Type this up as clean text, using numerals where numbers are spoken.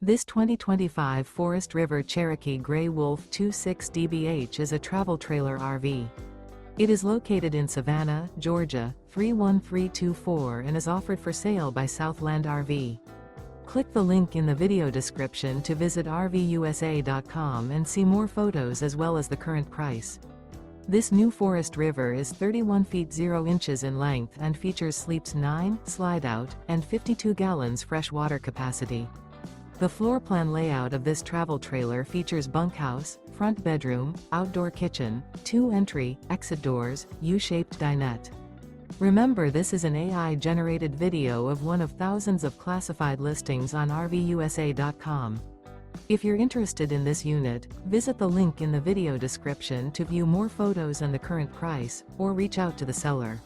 This 2025 Forest River Cherokee Grey Wolf 26 DBH is a travel trailer RV. It is located in Savannah, Georgia, 31324 and is offered for sale by Southland RV. Click the link in the video description to visit RVUSA.com and see more photos as well as the current price. This new Forest River is 31 feet 0 inches in length and features sleeps 9, slide-out, and 52 gallons fresh water capacity. The floor plan layout of this travel trailer features bunkhouse, front bedroom, outdoor kitchen, 2 entry, exit doors, U-shaped dinette. Remember, this is an AI-generated video of one of thousands of classified listings on RVUSA.com. If you're interested in this unit, visit the link in the video description to view more photos and the current price, or reach out to the seller.